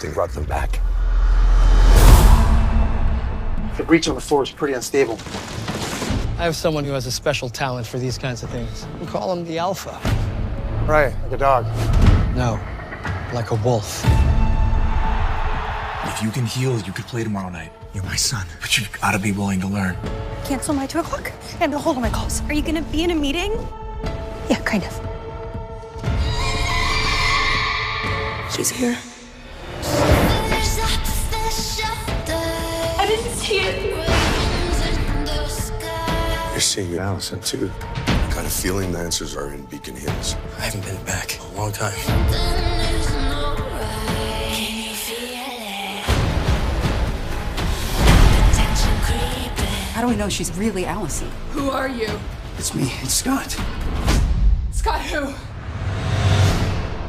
something brought them back. The breach on the floor is pretty unstable. I have someone who has a special talent for these kinds of things. We call him the Alpha. Right, like a dog. No, like a wolf. If you can heal, you could play tomorrow night. You're my son, but you've got to be willing to learn. Cancel my 2 o'clock and hold all my calls. Are you gonna be in a meeting? Yeah, kind of. She's here. I didn't see it. You're seeing Allison, too. I got a feeling the answers are in Beacon Hills. I haven't been back in a long time. How do we know she's really Allison? Who are you? It's me, it's Scott. Scott who?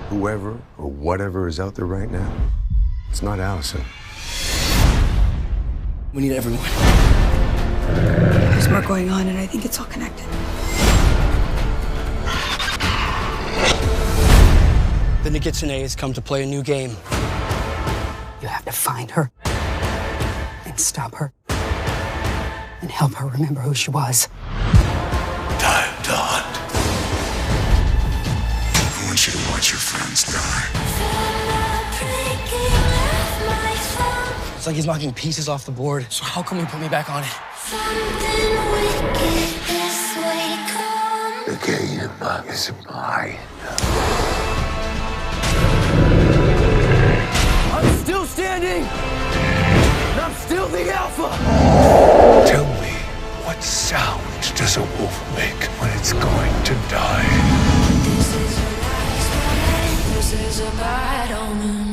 Whoever or whatever is out there right now, it's not Allison. We need everyone. There's more going on, and I think it's all connected. The Nogitsune come to play a new game. You have to find her and stop her and help her remember who she was. Time to hunt. I want you to watch your friends die. It's like he's knocking pieces off the board. So how can we put me back on it? The game is mine. I'm still standing! And I'm still the Alpha! Tell me, what sound does a wolf make when it's going to die? This is a bad omen.